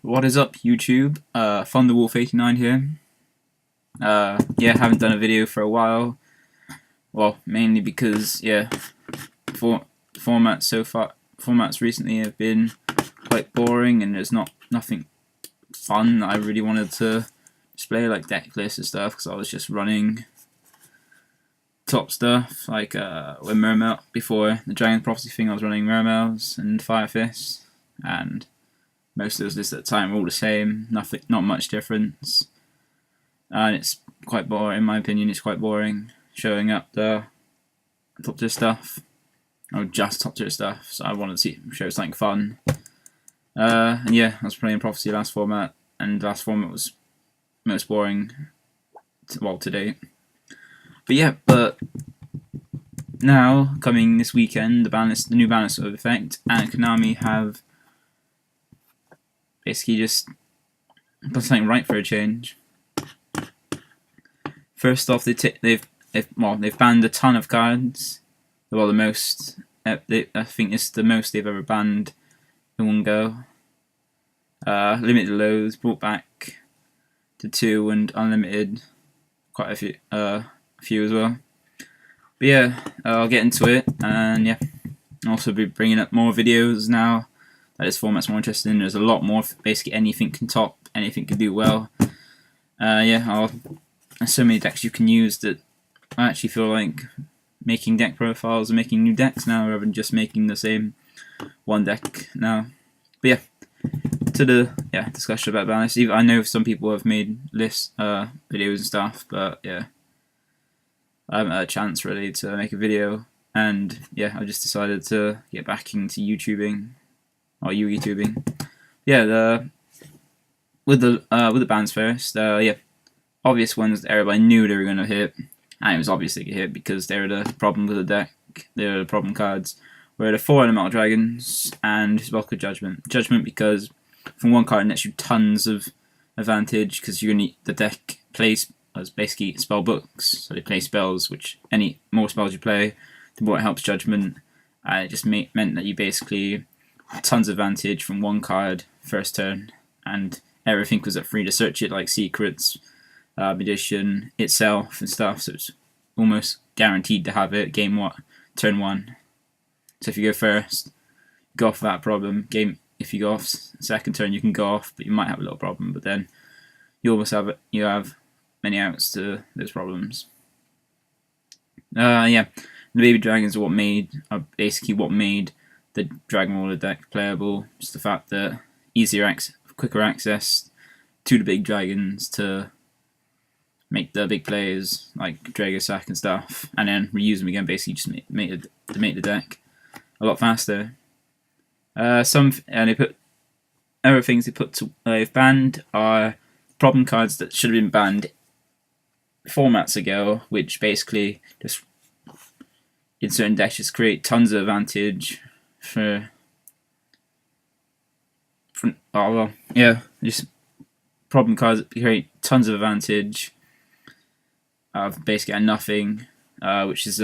What is up, YouTube? Thunderwolf89 here. Yeah, haven't done a video for a while. Well, mainly because formats recently have been quite boring, and there's nothing fun that I really wanted to display, like deck lists and stuff, because I was just running top stuff like with Mermail. Before the Dragon Prophecy thing, I was running Mermails and Fire Fist, and most of those lists at the time were all the same, not much difference, and it's quite boring. In my opinion, it's quite boring showing up the top tier stuff, or just top tier stuff. So I wanted to show something fun. And yeah, I was playing Prophecy last format, and last format was most boring, to date. But now, coming this weekend, the new balance of effect, and Konami have basically just done something right for a change. First off, they've banned a ton of cards. Well, the most I think it's the most they've ever banned in one go. Limited lows brought back to 2, and unlimited quite a few as well. But yeah, I'll get into it, and yeah, I'll also be bringing up more videos now that this format's more interesting. There's a lot more. Basically, anything can top, anything can do well. There's so many decks you can use that I actually feel like making deck profiles and making new decks now, rather than just making the same one deck now. But yeah, to the discussion about balance. I know some people have made lists, videos and stuff, but yeah, I haven't had a chance really to make a video, and yeah, I just decided to get back into YouTubing, or YouTubing. Yeah, with the bans first. Obvious ones that everybody knew they were gonna hit, and it was obviously a hit because they were the problem with the deck. They were the problem cards. Were the 4 Elemental Dragons and Welcome Judgment. Judgment because from one card it nets you tons of advantage, because the deck plays as basically spell books, so they play spells, which any more spells you play, the more it helps Judgment. It just meant that you basically had tons of advantage from one card first turn, and everything was at free to search it, like secrets, Magician itself and stuff, so it's almost guaranteed to have it turn 1. So if you go first, go off that problem. If you go off second turn, you can go off, but you might have a little problem. But then you almost have many outs to those problems. The baby dragons are basically what made the Dragon Roller deck playable. Just the fact that quicker access to the big dragons to make the big plays like Dragosack and stuff, and then reuse them again. Basically, just make the deck a lot faster. They put other things they've banned are problem cards that should have been banned formats ago, which basically just in certain decks just create tons of advantage just problem cards that create tons of advantage of basically nothing, which is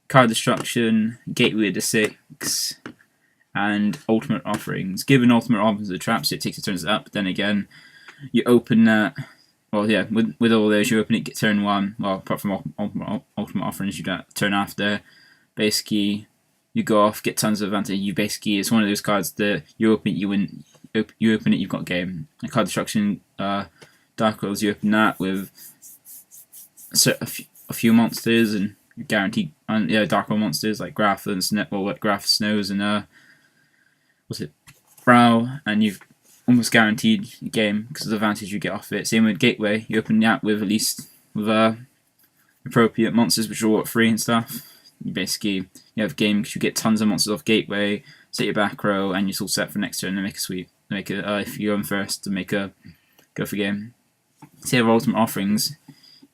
card destruction, gateway to 6, and ultimate offerings. Given ultimate offerings are traps, it takes a turn up. But then again, you open that. Well, yeah, with all those, you open it, get turn 1. Well, apart from ultimate offerings, you get turn after. Basically, you go off, get tons of advantage. It's one of those cards that you open it, you win. You open it, you've got game. And card destruction, Dark Worlds, you open that with a few monsters, and you're guaranteed. Dark World monsters like Graph and Graph Snows and Brow, and you've almost guaranteed your game because of the advantage you get off it. Same with Gateway, you open that with appropriate monsters which are all at free and stuff. You have game because you get tons of monsters off Gateway, set your back row, and you're all set for next turn and make a sweep. If you go in first to go for game. Say of ultimate offerings,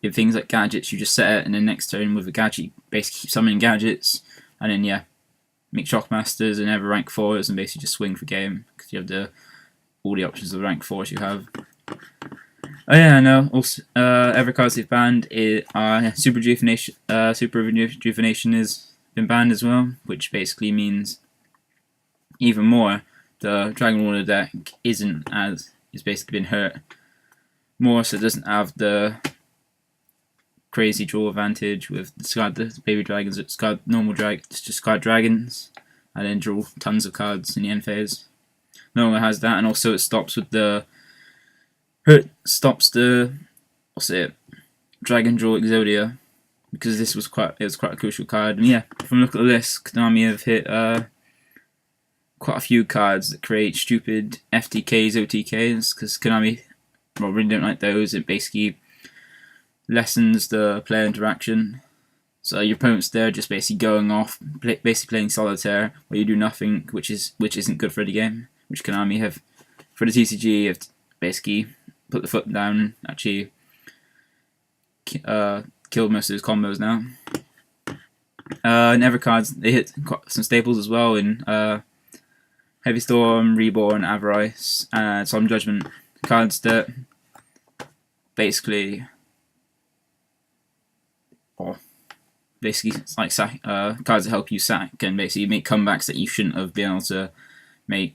you have things like gadgets, you just set it, and then next turn with a gadget, you basically keep summoning gadgets, and then make Shockmasters and ever rank 4s and basically just swing for game because you have all the options of rank 4s you have. Oh yeah, I know. Also, other cards they've banned Super Rejuvenation. Super Rejuvenation has been banned as well, which basically means even more the Dragon Warrior deck is basically been hurt more, so it doesn't have the crazy draw advantage with discard the baby dragons, discard normal dragons, discard dragons, and then draw tons of cards in the end phase. No longer has that, and also it stops with the Dragon Draw Exodia, because this was quite a crucial card. And yeah, from look at the list, Konami have hit quite a few cards that create stupid FTKs, OTKs, because Konami really don't like those. It basically lessens the player interaction. So your opponent's there just basically going off, basically playing solitaire, where you do nothing, which isn't good for the game. Which Konami have, for the TCG, have basically put the foot down, actually killed most of those combos now. In other cards, they hit some staples as well in Heavy Storm, Reborn, Avarice, and Solemn Judgment. Cards that basically, it's like cards that help you sack and basically make comebacks that you shouldn't have been able to make.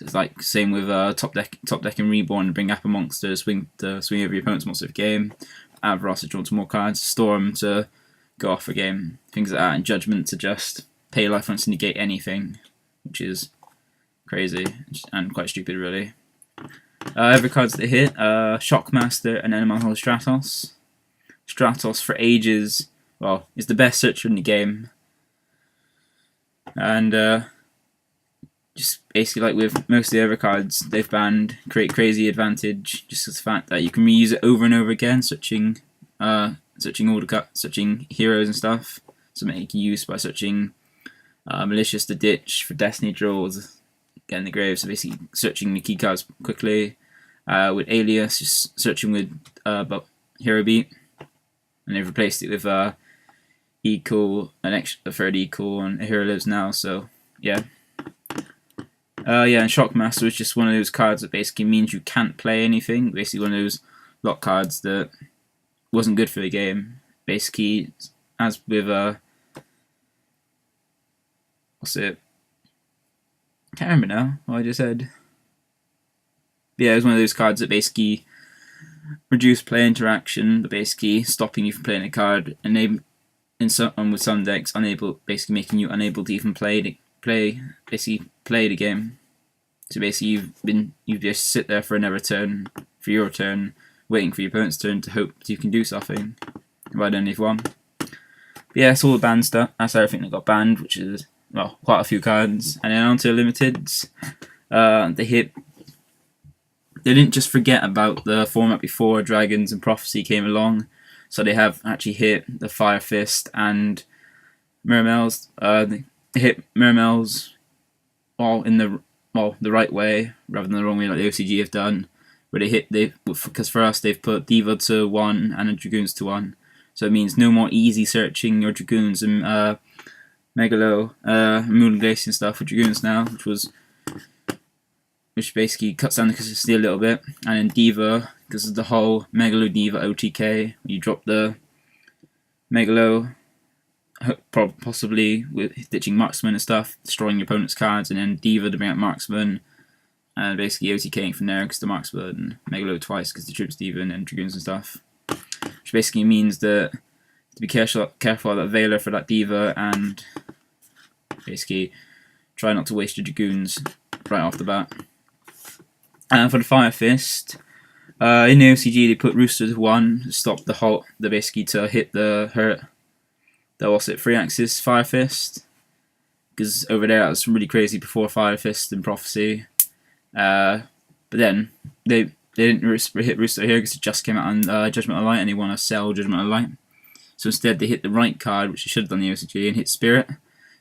It's like same with top deck and Reborn, bring up a monster, swing over your opponent's monster of game. Avarice to draw some more cards, Storm to go off a game, things like that, and Judgment to just pay life points to negate anything, which is crazy and quite stupid, really. Every cards that hit, Shockmaster and Elemental Stratos. Stratos for ages, well, is the best searcher in the game, and just basically like with most of the other cards they've banned, create crazy advantage just as the fact that you can reuse it over and over again, searching heroes and stuff. So making use by searching Malicious the Ditch for Destiny draws, getting the grave, so basically searching the key cards quickly. With Alias, just searching with Hero Beat, and they've replaced it with Equal, a third Equal, and a Hero Lives Now. So yeah. And Shockmaster is just one of those cards that basically means you can't play anything. Basically one of those lock cards that wasn't good for the game. Basically, as with what's it? I can't remember now what I just said. But yeah, it was one of those cards that basically reduce player interaction, but basically stopping you from playing a card, and with some decks, basically making you unable to even play the game. So basically you just sit there for another turn, for your turn, waiting for your opponent's turn to hope that you can do something. Right, then you've won. But yeah, that's all the banned stuff. That's everything that got banned, which is, well, quite a few cards. And then onto limiteds. They didn't just forget about the format before Dragons and Prophecy came along, so they have actually hit the Fire Fist and Mermels. They hit Mermels the right way rather than the wrong way, like the OCG have done. Where because for us they've put Diva to 1 and Dragoons to 1, so it means no more easy searching your Dragoons and Megalo, Moon Glacier and stuff with Dragoons now, which basically cuts down the consistency a little bit. And then Diva, because of the whole Megalo Diva OTK, you drop the Megalo, possibly with ditching Marksman and stuff, destroying your opponent's cards, and then Diva to bring out Marksman, and basically OTKing from there because the Marksman, and Megalo twice because the troops Diva and then Dragoons and stuff. Which basically means that to be careful of that Veiler for that Diva, and basically try not to waste your Dragoons right off the bat. And for the Fire Fist, in the OCG they put Rooster to 1 to stop basically to hit the 3-axis Fire Fist, because over there that was really crazy before Fire Fist and Prophecy. But then they didn't hit Rooster here because it just came out on Judgment of Light, and they want to sell Judgment of Light. So instead they hit the right card, which they should have done in the OCG, and hit Spirit.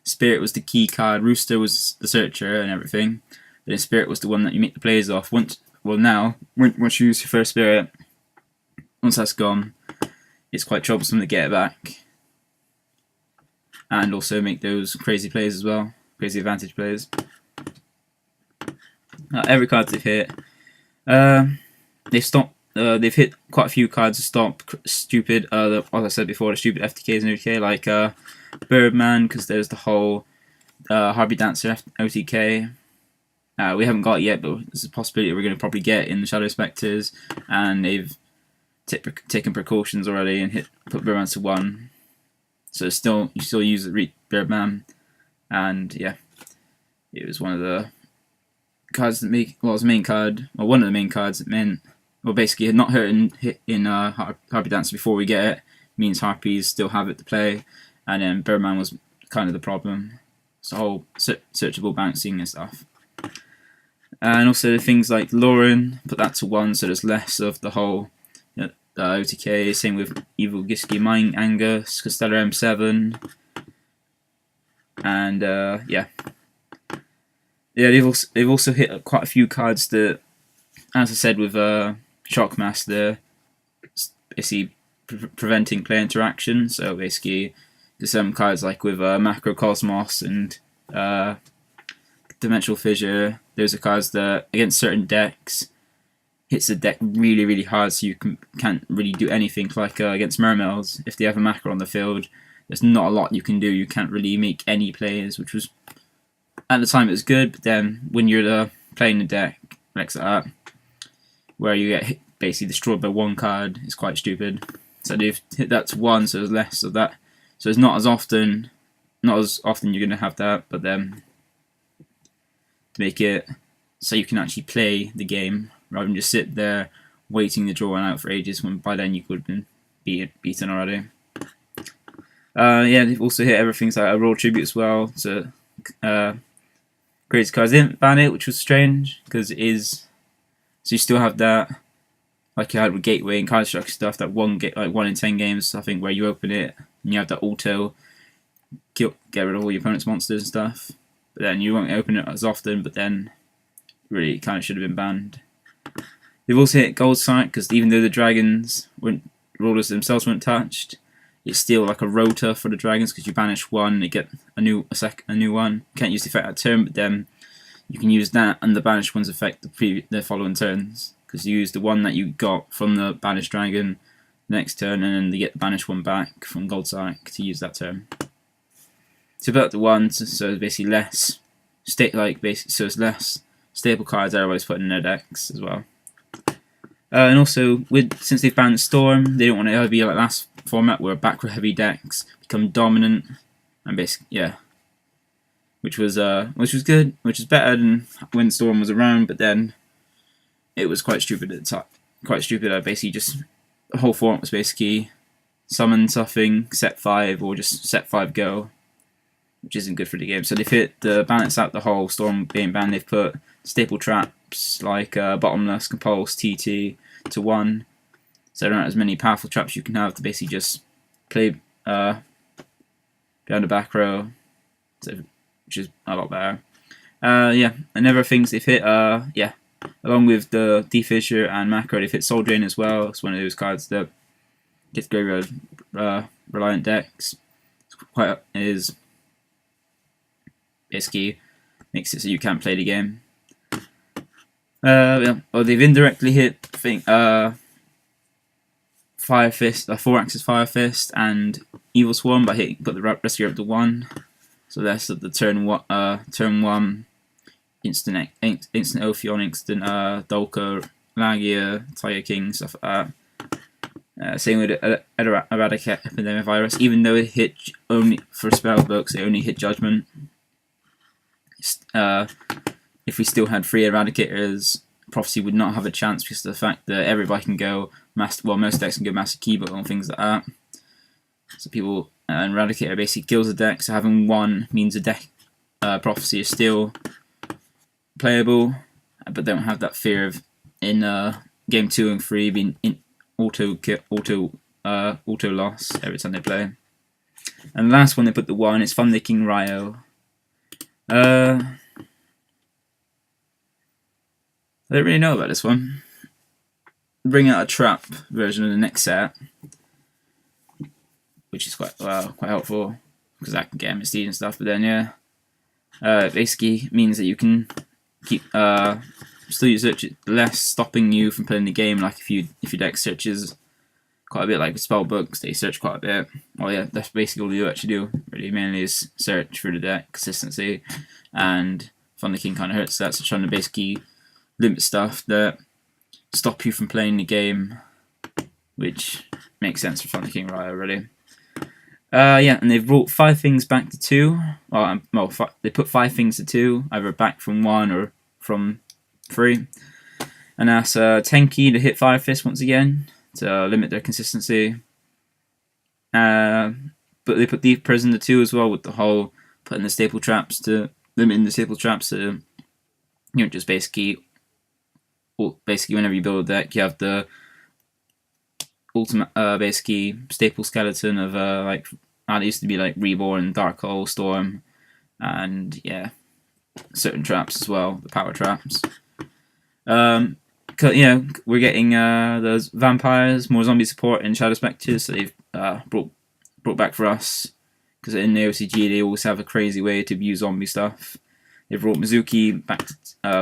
Spirit was the key card, Rooster was the searcher and everything, but then Spirit was the one that you make the plays off. Once you use your first Spirit, once that's gone, it's quite troublesome to get it back. And also make those crazy plays as well, crazy advantage plays. Every card they've hit, they've hit quite a few cards to stop stupid, as I said before, the stupid FTKs and OTK, like Birdman, because there's the whole Harvey Dancer OTK, We haven't got it yet, but there's a possibility we're going to probably get in the Shadow Spectres, and they've taken precautions already and put Birdman to 1. So you still use the Birdman, and yeah, it was one of the cards that it was the main card, or one of the main cards that meant, well, basically not hit in Harpy Dancer before we get it means Harpies still have it to play, and then Birdman was kind of the problem. It's the whole searchable bouncing and stuff. And also things like Lauren, put that to 1, so there's less of the whole OTK. Same with Evil Gisky, Mind Angus, Costello M7, and yeah, they've also hit quite a few cards that, as I said with Shockmaster, basically preventing player interaction. So basically, there's some cards like with Macrocosmos and Dimensional Fissure. Those are cards that against certain decks hits the deck really, really hard, so you can't really do anything. Like against Mermails, if they have a Macro on the field, there's not a lot you can do. You can't really make any plays, which was, at the time it was good, but then when you're playing the deck like that, where you get basically destroyed by 1 card, it's quite stupid. So they've hit that to 1, so there's less of that. So it's not as often you're going to have that, but then to make it so you can actually play the game rather than just sit there waiting the draw out for ages, when by then you could have been beaten already. Yeah, they've also hit everything like a Royal Tribute as well. So Greatest Cards, they didn't ban it, which was strange because it is. So you still have that, like you had with Gateway and card structure stuff, that 1 in 10 games, I think, where you open it and you have that auto get rid of all your opponent's monsters and stuff. But then you won't open it as often, but then really it kind of should have been banned. They've also hit Gold Sight because even though the dragons rulers themselves weren't touched, it's still like a rota for the dragons because you banish 1, you get a new one. You can't use the effect that turn, but then you can use that and the banished ones affect the following turns, because you use the one that you got from the banished dragon next turn, and then you get the banished one back from Gold Sight to use that turn. So put up to 1, so it's basically less so it's less staple cards everybody's putting in their decks as well. And also, since they've banned Storm, they don't want it to be like last format where back row heavy decks become dominant, and basically, yeah, which was good, which is better than when Storm was around. But then it was quite stupid at the time. Quite stupid. Basically, just the whole format was basically summon something, set 5, or just set 5 go, which isn't good for the game. So they've hit the balance out the whole Storm being banned. They've put staple traps like Bottomless, Compulse, TT to 1, so there aren't as many powerful traps you can have to basically just play behind the back row, which is a lot better. Yeah, and other things they've hit, yeah, along with the Defissure and Macro, they've hit Soul Drain as well. It's one of those cards that gets graveyard reliant decks. Is basically makes it so you can't play the game. Yeah. Well, they've indirectly hit, I think, Fire Fist, 4-axis Fire Fist, and Evil Swarm by put the Rescue up to 1. So that's the turn 1 instant Ophion, instant Dolko, Lagia, Tiger King, stuff like that. Same with Eradicate Epidemic Virus. Even though it hit only for spellbooks, it only hit Judgment. If we still had 3 Eradicators, Prophecy would not have a chance because of the fact that everybody can go most decks can go Master Keyboard and things like that. So people, Eradicator basically kills the deck, so having 1 means the deck Prophecy is still playable, but don't have that fear of in game 2 and 3 being auto loss every time they play. And the last one they put the 1 is Thunder King Ryo. I don't really know about this one. Bring out a trap version of the next set, which is quite helpful because I can get MSD and stuff. But then yeah, basically means that you can keep still use search less, stopping you from playing the game. Like if your deck searches quite a bit, like with spell books, they search quite a bit. Well, yeah, that's basically all you actually do. Really, mainly is search through the deck consistency and Thunder King kind of hurts that, so trying to basically limit stuff that stop you from playing the game, which makes sense for Thunder King Raya, really. Yeah, and they've brought 5 things back to 2. Well, they put 5 things to 2, either back from 1 or from 3. And that's Tenki to hit Fire Fist once again to limit their consistency. But they put Deep Prison to 2 as well, with the whole putting the staple traps to limiting the staple traps to, just basically whenever you build a deck, you have the ultimate basically staple skeleton of like it used to be like Reborn, Dark Hole, Storm, and yeah, certain traps as well, the power traps. We're getting those vampires, more zombie support, and Shadow Spectres. So they've brought back for us, because in the OCG they always have a crazy way to view zombie stuff. They've brought Mizuki back,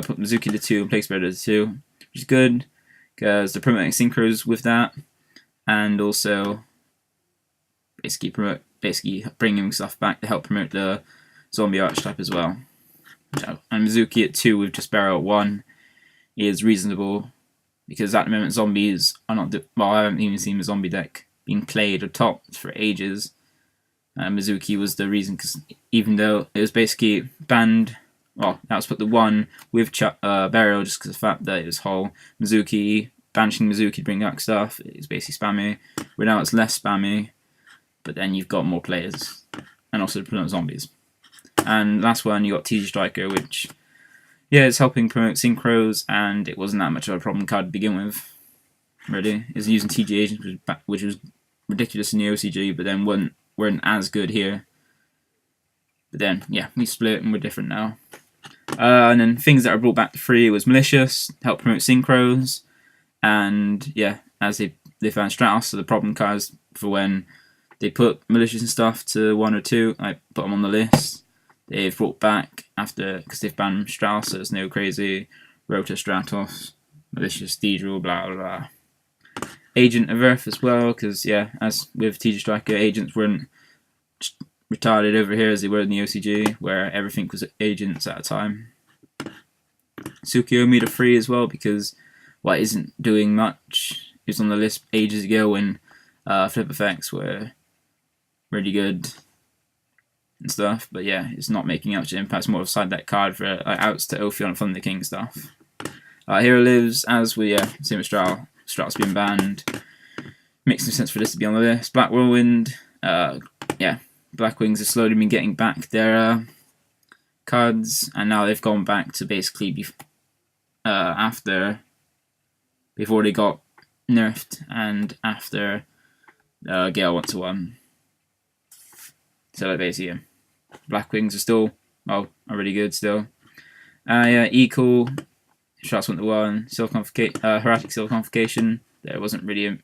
put Mizuki to 2 and Plague Spreader to 2, which is good because they're promoting synchros with that, and also basically bringing stuff back to help promote the zombie archetype as well. And Mizuki at 2 with just Barrow at 1 is reasonable, because at the moment zombies are not. I haven't even seen a zombie deck being played or topped for ages. Mizuki was the reason, because even though it was basically banned, that was put the 1 with Barrow just because of the fact that it was whole Mizuki, banishing Mizuki to bring back stuff. It's basically spammy. Where now it's less spammy, but then you've got more players, and also to promote zombies. And last one, you got TG Striker, which, it's helping promote synchros, and it wasn't that much of a problem card to begin with. Really, it's using TG agents, which was ridiculous in the OCG, but then weren't as good here. But then, we split and we're different now. And then things that are brought back to 3 was Malicious, help promote synchros, and as they found Stratos, so the problem cards for when they put Malicious and stuff to 1 or 2, I put them on the list. They've brought back after, because they've banned Stratos, so it's no crazy Rota Stratos, Malicious Cathedral, blah blah blah. Agent of Earth as well, because as with TG Striker, agents weren't retarded over here as they were in the OCG, where everything was agents at a time. Tsukiyomi to 3 as well, because it isn't doing much. It was on the list ages ago when flip effects were really good and stuff, but it's not making much impact. It's more of a side deck card for outs to Ophion and Thunder King stuff. Hero Lives, as we same with Stratos being banned. Makes no sense for this to be on the list. Black Whirlwind, Black Wings have slowly been getting back their cards, and now they've gone back to basically before they got nerfed and after Gale 1-1. So basically, Black Wings are still are really good still. Equal, Shots 1-1, Heretic Silconfication. There wasn't really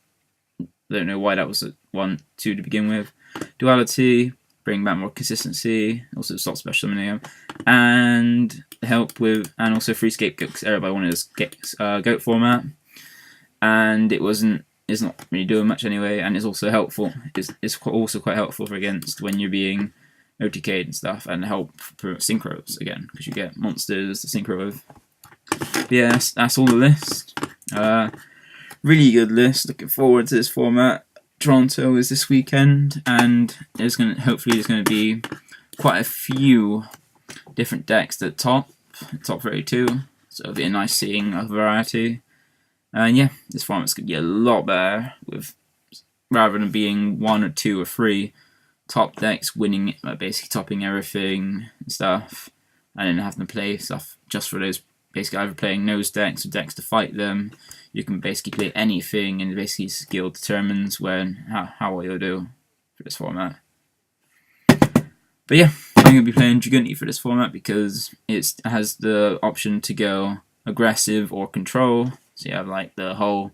I don't know why that was a 1-2 to begin with. Duality, bring back more consistency, also stop special summoning, and help with, and also free Scapegoat, because everybody wanted a goat format, and it's not really doing much anyway, and it's also helpful. It's also quite helpful for against when you're being OTK'd and stuff, and help for synchros again, because you get monsters to synchro with. But that's all the list. Really good list. Looking forward to this format. Toronto is this weekend, and hopefully there's going to be quite a few different decks that top 32. So it'll be nice seeing a variety. And this format's going to be a lot better with, rather than being 1 or 2 or 3 top decks winning, basically topping everything and stuff, and then having to play stuff just for those. Basically, either playing nose decks or decks to fight them. You can basically play anything, and basically skill determines how well you'll do for this format. But I'm going to be playing Dragunti for this format because it has the option to go aggressive or control. So you have like the whole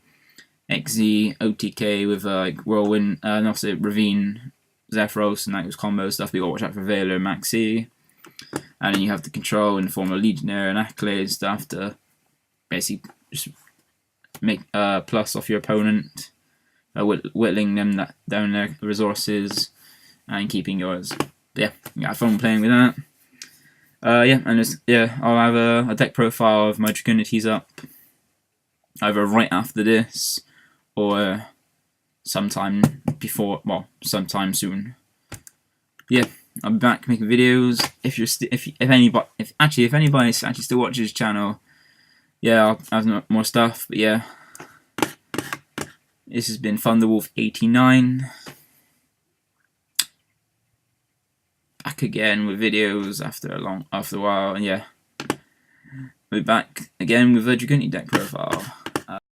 XZ OTK with Whirlwind, and also Ravine, Zephyros, and those combo stuff. But you got to watch out for Veiler, Maxi. And then you have the control in the form of Legionnaire and Accolade stuff to basically just make plus off your opponent, whittling them down their resources and keeping yours. But you got fun playing with that. Yeah, and I'll have a deck profile of my Dragonities up either right after this or sometime before, well, sometime soon. Yeah, I'll be back making videos. If anybody actually still watches this channel, yeah, I'll have more stuff. But yeah, this has been Thunderwolf89. Back again with videos after a while, and yeah, we'll be back again with a Dragonite deck profile.